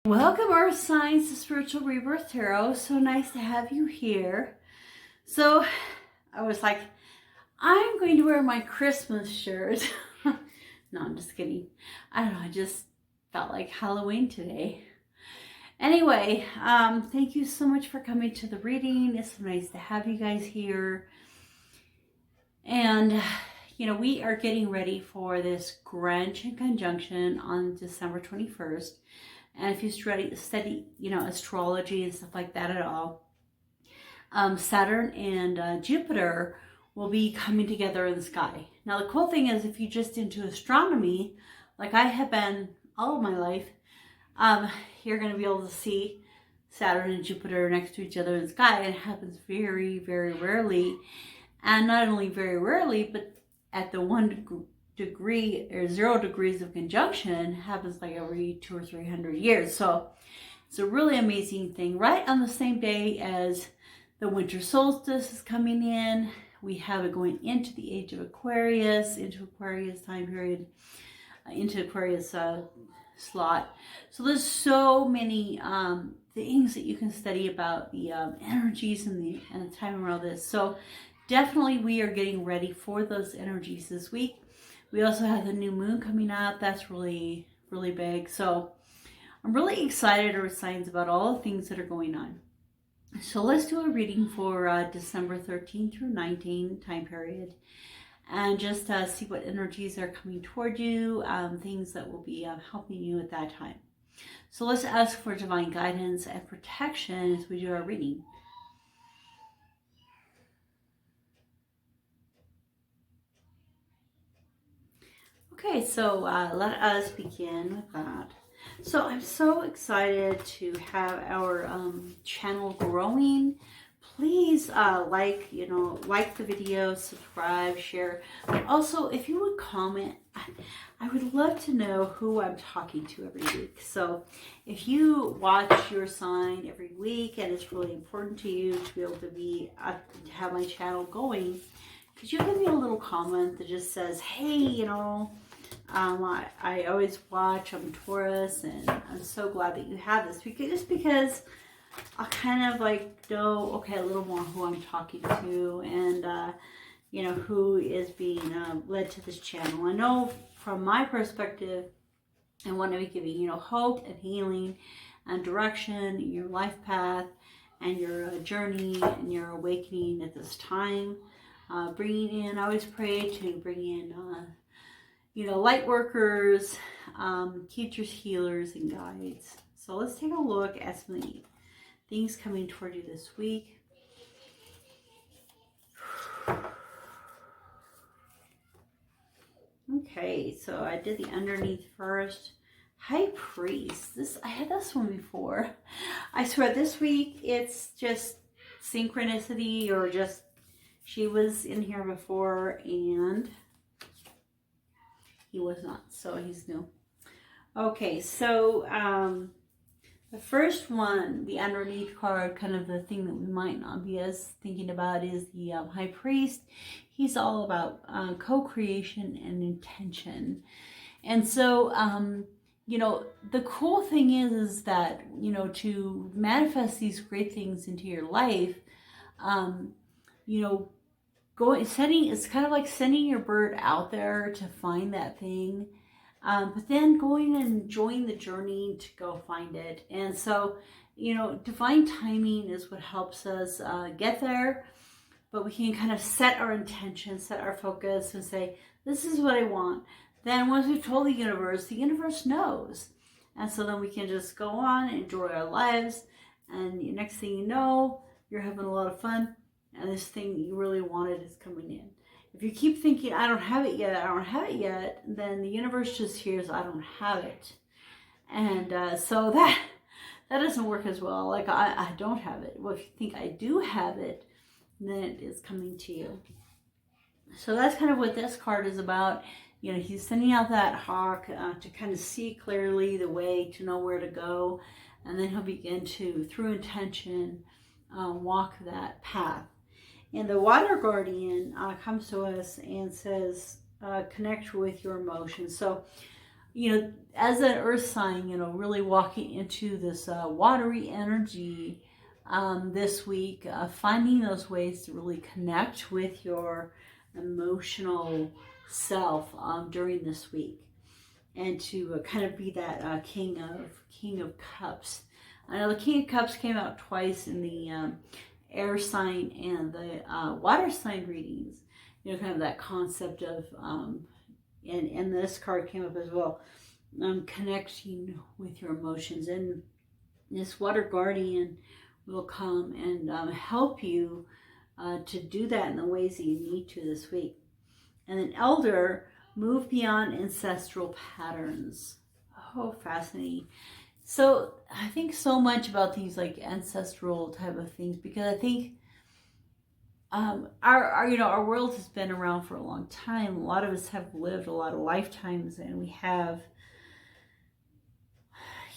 Welcome, Earth Signs, to Spiritual Rebirth Tarot. So nice to have you here. So I was like, I'm going to wear my Christmas shirt. No, I'm just kidding. I don't know. I just felt like Halloween today. Anyway, thank you so much for coming to the reading. It's so nice to have you guys here. And, you know, we are getting ready for this Greenwich conjunction on December 21st. And if you study, you know, astrology and stuff like that at all, Saturn and Jupiter will be coming together in the sky. Now, the cool thing is, if you're just into astronomy, like I have been all of my life, you're going to be able to see Saturn and Jupiter next to each other in the sky. And it happens very, very rarely. And not only very rarely, but at the 1 degree or 0 degrees of conjunction happens like every 200 or 300 years. So it's a really amazing thing. Right on the same day as the winter solstice is coming in, we have it going into the age of Aquarius, into Aquarius time period, into Aquarius slot. So there's so many things that you can study about the energies and the time around this. So definitely we are getting ready for those energies this week. We also have the new moon coming up. That's really, really big. So I'm really excited, Earth Signs, about all the things that are going on. So let's do a reading for December 13 through 19 time period. And just see what energies are coming toward you, things that will be helping you at that time. So let's ask for divine guidance and protection as we do our reading. Okay, so let us begin with that. So I'm so excited to have our channel growing. Please like the video, subscribe, share. But also, if you would comment, I would love to know who I'm talking to every week. So if you watch your sign every week and it's really important to you to be able to have my channel going, could you give me a little comment that just says, hey, you know, I always watch, I'm Taurus, and I'm so glad that you have this, because I kind of like know, okay, a little more who I'm talking to, and you know, who is being led to this channel. I know from my perspective, I want to be giving, you know, hope and healing and direction in your life path and your journey and your awakening at this time. Bringing in, I always pray to bring in you know, light workers, teachers, healers, and guides. So let's take a look at some of the things coming toward you this week. Okay, so I did the underneath first. High Priest. I had this one before. I swear this week it's just synchronicity, or just she was in here before and he was not, so he's new. Okay, so the first one, the underneath card, kind of the thing that we might not be as thinking about, is the High Priest. He's all about co-creation and intention. And so, you know, the cool thing is that, you know, to manifest these great things into your life, you know, it's kind of like sending your bird out there to find that thing, but then going and enjoying the journey to go find it. And so, you know, divine timing is what helps us get there, but we can kind of set our intention, set our focus, and say, this is what I want. Then once we've told the universe knows. And so then we can just go on and enjoy our lives, and the next thing you know, you're having a lot of fun. And this thing you really wanted is coming in. If you keep thinking, I don't have it yet, then the universe just hears, I don't have it. And so that doesn't work as well. Like, I don't have it. Well, if you think I do have it, then it is coming to you. So that's kind of what this card is about. You know, he's sending out that hawk to kind of see clearly the way, to know where to go. And then he'll begin to, through intention, walk that path. And the Water Guardian comes to us and says, connect with your emotions. So you know, as an earth sign, you know, really walking into this watery energy this week, finding those ways to really connect with your emotional self during this week, and to kind of be that King of Cups. I know the King of Cups came out twice in the air sign and the water sign readings. You know, kind of that concept of, and this card came up as well, connecting with your emotions. And this water guardian will come and help you to do that in the ways that you need to this week. And an elder, move beyond ancestral patterns. Oh, fascinating. So I think so much about these like ancestral type of things, because I think our world has been around for a long time. A lot of us have lived a lot of lifetimes, and we have,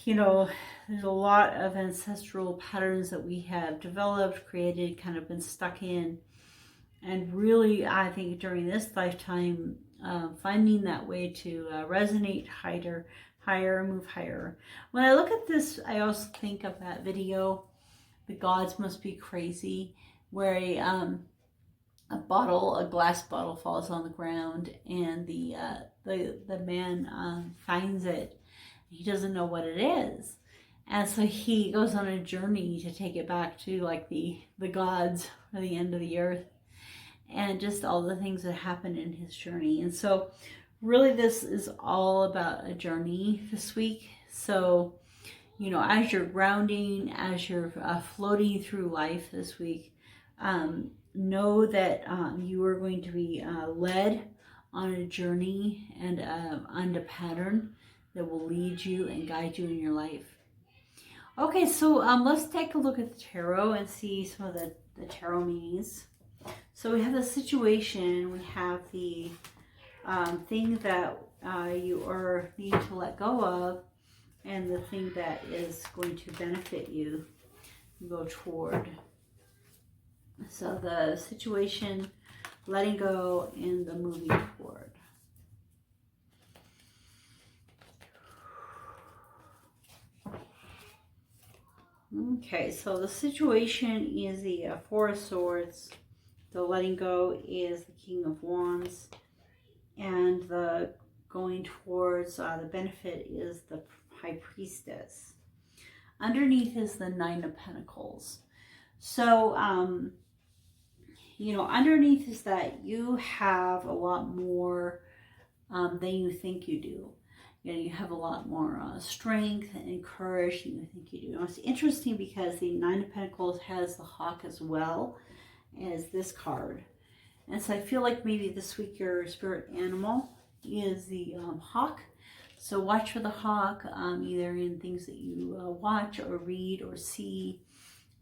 you know, there's a lot of ancestral patterns that we have developed, created, kind of been stuck in. And really, I think during this lifetime, finding that way to resonate higher, move higher. When I look at this, I also think of that video, The Gods Must Be Crazy, where a glass bottle falls on the ground, and the man finds it. He doesn't know what it is. And so he goes on a journey to take it back to like the gods, or the end of the earth, and just all the things that happened in his journey. And so really this is all about a journey this week. So, you know, as you're grounding, as you're floating through life this week, know that you are going to be led on a journey and on a pattern that will lead you and guide you in your life. Okay, so let's take a look at the tarot and see some of the tarot meanings. So we have the situation, we have the thing that you need to let go of, and the thing that is going to benefit you, go toward. So the situation, letting go, and the moving toward. Okay, so the situation is the Four of Swords. The letting go is the King of Wands. And the going towards the benefit is the High Priestess. Underneath is the Nine of Pentacles. So, you know, underneath is that you have a lot more than you think you do. You know, you have a lot more strength and courage than you think you do. And it's interesting because the Nine of Pentacles has the Hawk as well as this card. And so I feel like maybe this week your spirit animal is the hawk. So watch for the hawk, either in things that you watch or read or see,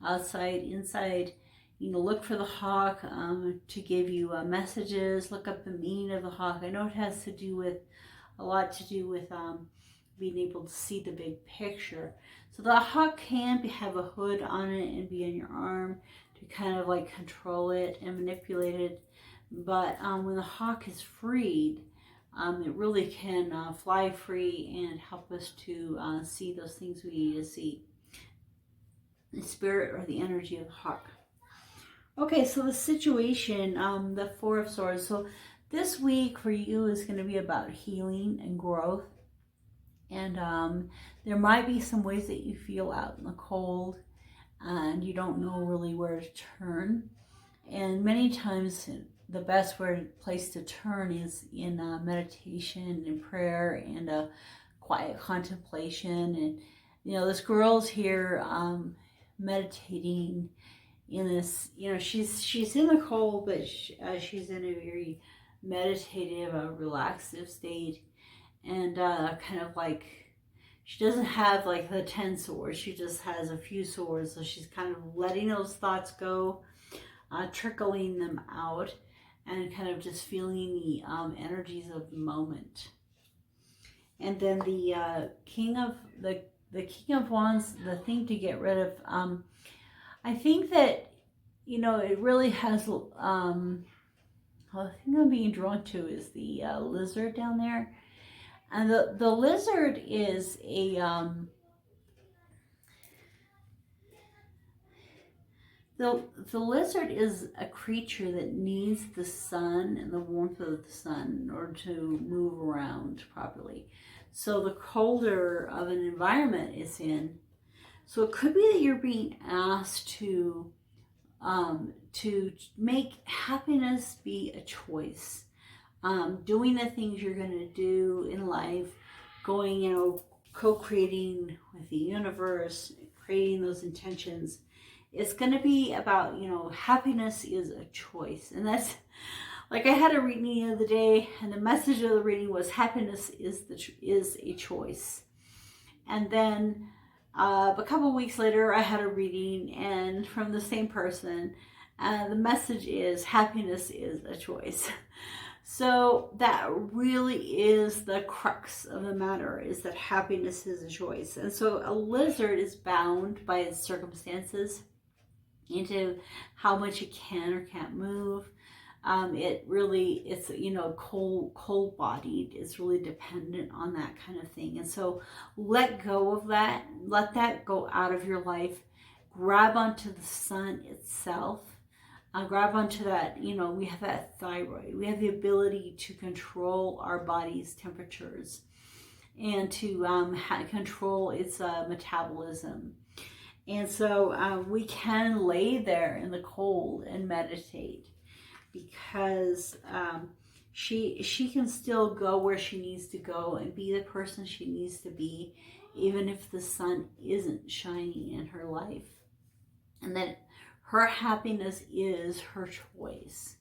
outside, inside. You know, look for the hawk to give you messages. Look up the meaning of the hawk. I know it has to do with a lot to do with being able to see the big picture. So the hawk can have a hood on it and be on your arm to kind of like control it and manipulate it. But when the hawk is freed, it really can fly free and help us to see those things we need to see. The spirit or the energy of the hawk. Okay, so the situation, the Four of Swords. So this week for you is going to be about healing and growth. And there might be some ways that you feel out in the cold and you don't know really where to turn. And many times the best place to turn is in meditation and prayer and quiet contemplation. And, you know, this girl's here meditating in this, you know, she's in the cold, but she's in a very meditative, relaxive state, and kind of like, she doesn't have like the 10 swords, she just has a few swords, so she's kind of letting those thoughts go, trickling them out, and kind of just feeling the energies of the moment. And then the King of Wands, the thing to get rid of, I think that, you know, it really has, the thing I'm being drawn to is the lizard down there. And the lizard is a the lizard is a creature that needs the sun and the warmth of the sun in order to move around properly. So the colder of an environment it's in, so it could be that you're being asked to make happiness be a choice. Doing the things you're going to do in life, going, you know, co-creating with the universe, creating those intentions. It's going to be about, you know, happiness is a choice. And that's, like, I had a reading the other day, and the message of the reading was happiness is a choice. And then a couple of weeks later, I had a reading, and from the same person, the message is happiness is a choice. So that really is the crux of the matter, is that happiness is a choice. And so a lizard is bound by its circumstances into how much it can or can't move. It's, you know, cold-bodied. It's really dependent on that kind of thing. And so let go of that. Let that go out of your life. Grab onto the sun itself. Grab onto that, you know, we have that thyroid. We have the ability to control our body's temperatures and to control its metabolism. And so we can lay there in the cold and meditate, because she can still go where she needs to go and be the person she needs to be, even if the sun isn't shining in her life. And that her happiness is her choice.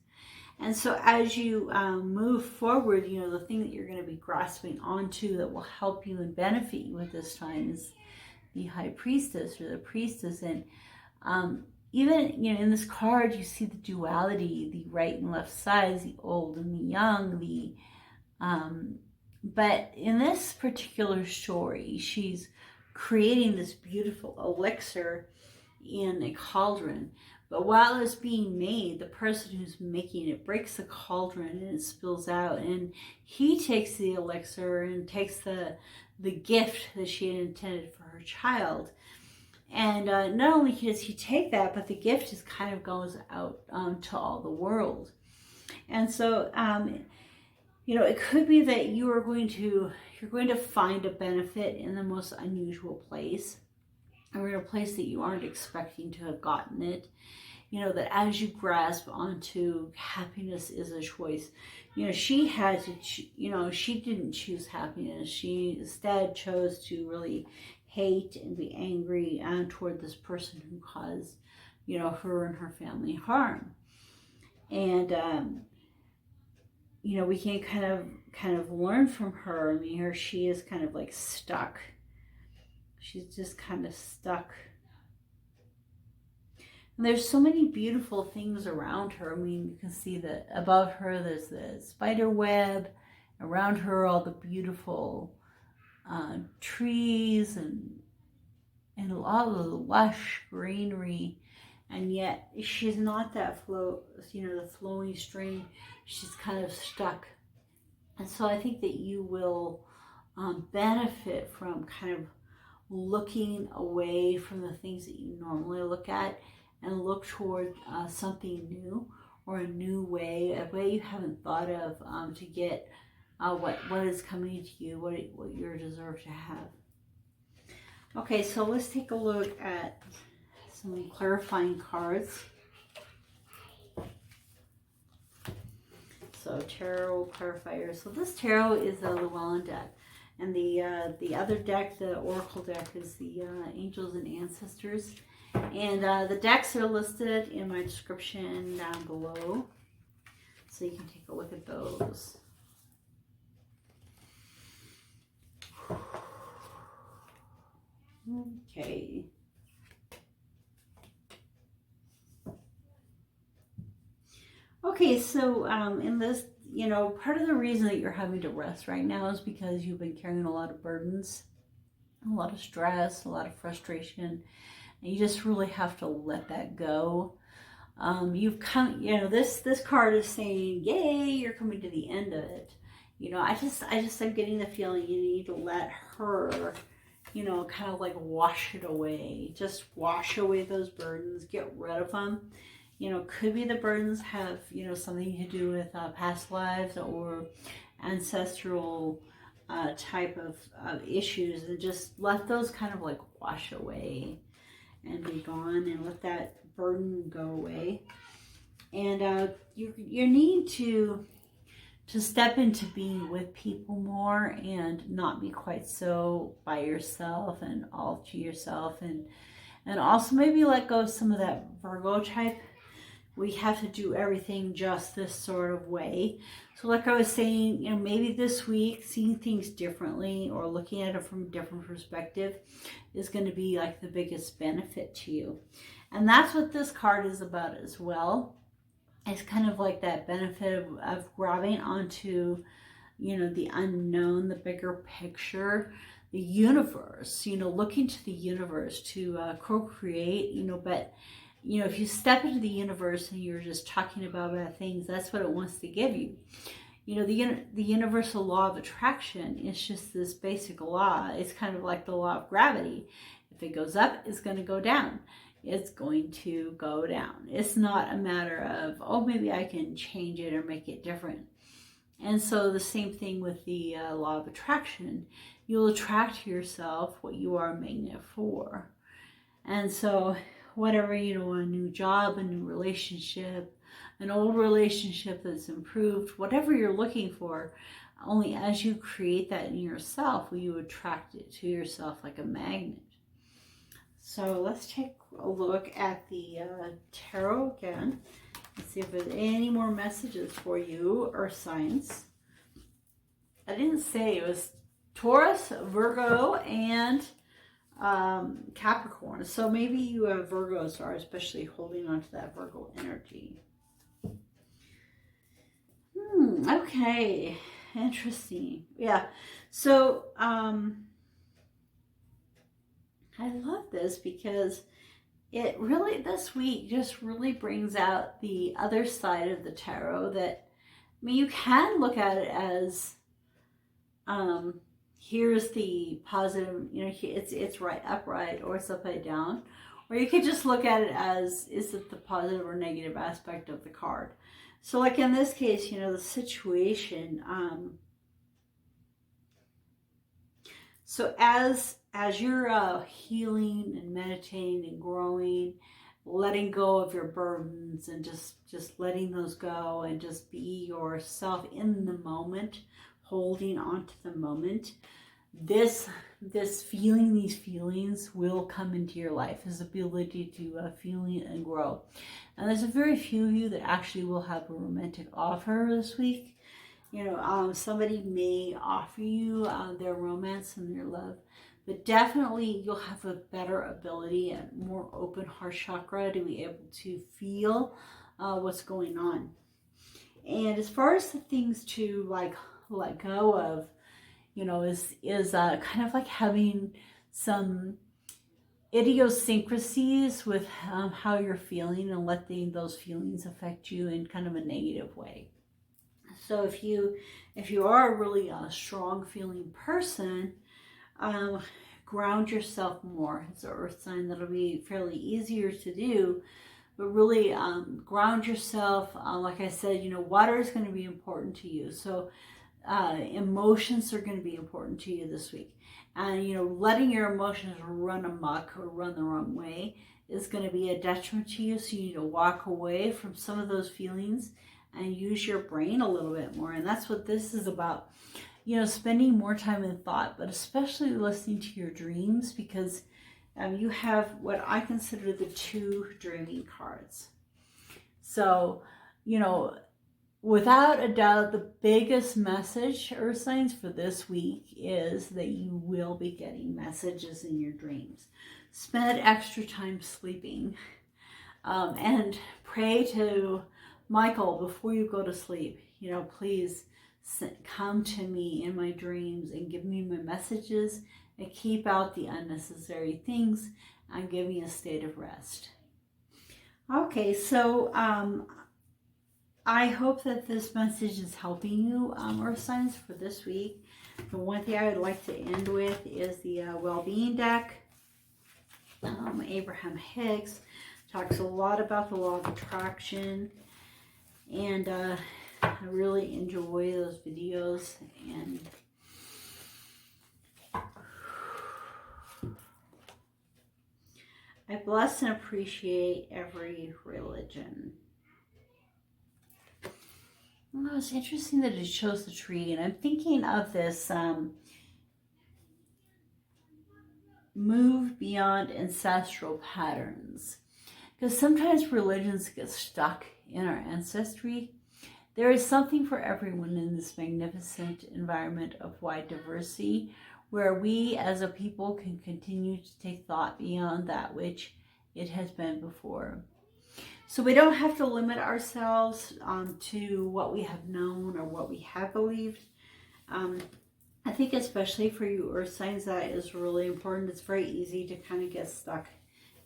And so as you move forward, you know, the thing that you're going to be grasping onto that will help you and benefit you at this time is the High Priestess or the Priestess. And even, you know, in this card, you see the duality, the right and left sides, the old and the young, but in this particular story, she's creating this beautiful elixir in a cauldron. But while it's being made, the person who's making it breaks the cauldron and it spills out. And he takes the elixir and takes the gift that she had intended for her child. And not only does he take that, but the gift just kind of goes out to all the world. And so, you know, it could be that you're going to find a benefit in the most unusual place, or in a place that you aren't expecting to have gotten it. You know, that as you grasp onto happiness is a choice. You know, she had to, you know, she didn't choose happiness. She instead chose to really hate and be angry toward this person who caused, you know, her and her family harm. And, you know, we can kind of learn from her. I mean, here she is kind of like stuck. She's just kind of stuck. And there's so many beautiful things around her. I mean, you can see that above her there's the spider web. Around her, all the beautiful trees and all of the lush greenery. And yet she's not that the flowing stream. She's kind of stuck. And so I think that you will benefit from kind of looking away from the things that you normally look at and look toward something new, or a new way, a way you haven't thought of to get what is coming to you, what you deserve to have. Okay, so let's take a look at some clarifying cards. So tarot clarifier. So this tarot is a Llewellyn deck. And the other deck, the Oracle deck, is the Angels and Ancestors. And the decks are listed in my description down below, so you can take a look at those. Okay. Okay, so in this, you know, part of the reason that you're having to rest right now is because you've been carrying a lot of burdens, a lot of stress, a lot of frustration, and you just really have to let that go. You've come, you know, this card is saying, yay, you're coming to the end of it. You know, I'm getting the feeling you need to let her, you know, kind of like wash it away. Just wash away those burdens, get rid of them. You know, could be the burdens have, you know, something to do with past lives or ancestral type of issues, and just let those kind of like wash away and be gone, and let that burden go away. And you need to step into being with people more and not be quite so by yourself and all to yourself, and also maybe let go of some of that Virgo type. We have to do everything just this sort of way. So like I was saying, you know, maybe this week seeing things differently or looking at it from a different perspective is going to be like the biggest benefit to you. And that's what this card is about as well. It's kind of like that benefit of grabbing onto, you know, the unknown, the bigger picture, the universe, you know, looking to the universe to co-create, you know. But, you know, if you step into the universe and you're just talking about bad things, that's what it wants to give you. You know, the universal law of attraction is just this basic law. It's kind of like the law of gravity. If it goes up, it's going to go down. It's going to go down. It's not a matter of, oh, maybe I can change it or make it different. And so the same thing with the law of attraction. You'll attract to yourself what you are a magnet for. And so whatever, you know, a new job, a new relationship, an old relationship that's improved, whatever you're looking for, only as you create that in yourself will you attract it to yourself like a magnet. So let's take a look at the tarot again and see if there's any more messages for you, Earth signs. I didn't say it was Taurus, Virgo, and Capricorn. So maybe you Virgos are especially holding on to that Virgo energy. Okay, interesting. Yeah. So I love this because it really, this week, just really brings out the other side of the tarot that, I mean, you can look at it as, here's the positive, you know, it's right upright or it's upside down. Or you could just look at it as, is it the positive or negative aspect of the card? So like in this case, you know, the situation, so as you're healing and meditating and growing, letting go of your burdens and just letting those go and just be yourself in the moment, holding on to the moment, this feeling, these feelings will come into your life, this ability to feeling and grow. And there's a very few of you that actually will have a romantic offer this week. You know, somebody may offer you their romance and their love, but definitely you'll have a better ability and more open heart chakra to be able to feel what's going on. And as far as the things to like let go of, you know, is kind of like having some idiosyncrasies with how you're feeling and letting those feelings affect you in kind of a negative way. So if you are a really strong feeling person, ground yourself more. It's an earth sign that'll be fairly easier to do, but really ground yourself. Like I said, you know, water is going to be important to you. So emotions are going to be important to you this week. And, you know, letting your emotions run amok or run the wrong way is going to be a detriment to you. So you need to walk away from some of those feelings and use your brain a little bit more. And that's what this is about. You know, spending more time in thought, but especially listening to your dreams, because you have what I consider the two dreaming cards. So, you know, without a doubt, the biggest message, Earth signs, for this week is that you will be getting messages in your dreams. Spend extra time sleeping and pray to Michael before you go to sleep. You know, please come to me in my dreams and give me my messages and keep out the unnecessary things and give me a state of rest. Okay, so I hope that this message is helping you, Earth signs, for this week. The one thing I would like to end with is the well-being deck. Abraham Hicks talks a lot about the law of attraction, and I really enjoy those videos. And I bless and appreciate every religion. Well, it's interesting that it shows the tree, and I'm thinking of this move beyond ancestral patterns, because sometimes religions get stuck in our ancestry. There is something for everyone in this magnificent environment of wide diversity, where we as a people can continue to take thought beyond that which it has been before. So we don't have to limit ourselves to what we have known or what we have believed. I think especially for you Earth signs, that is really important. It's very easy to kind of get stuck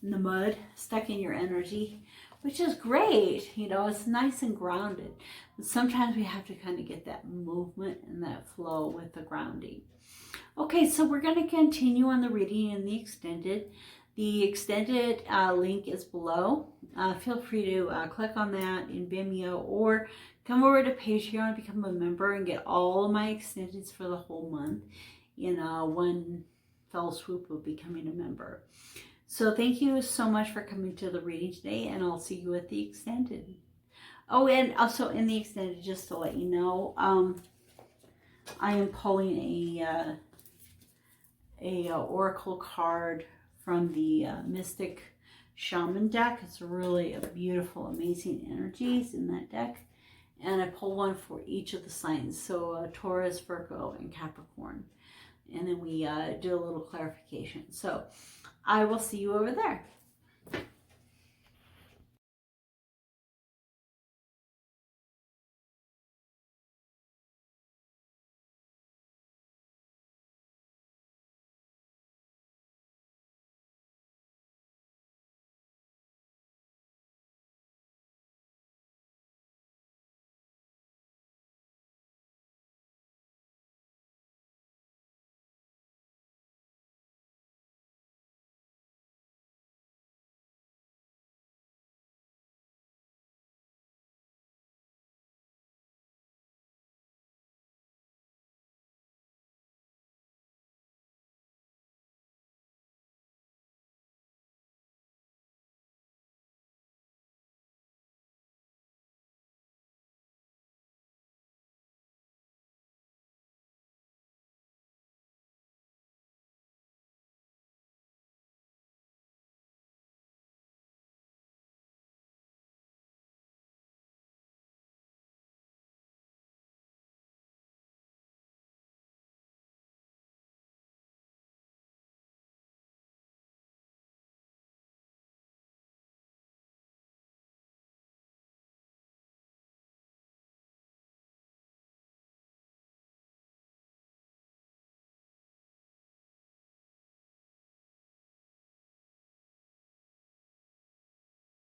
in the mud, stuck in your energy, which is great. You know, it's nice and grounded. But sometimes we have to kind of get that movement and that flow with the grounding. Okay, so we're going to continue on the reading in the extended. The extended link is below. Feel free to click on that in Vimeo, or come over to Patreon and become a member and get all of my extendeds for the whole month in one fell swoop of becoming a member. So thank you so much for coming to the reading today, and I'll see you at the extended. Oh, and also in the extended, just to let you know, I am pulling a oracle card from the Mystic Shaman deck. It's really a beautiful, amazing energies in that deck. And I pull one for each of the signs. So Taurus, Virgo, and Capricorn. And then we do a little clarification. So I will see you over there.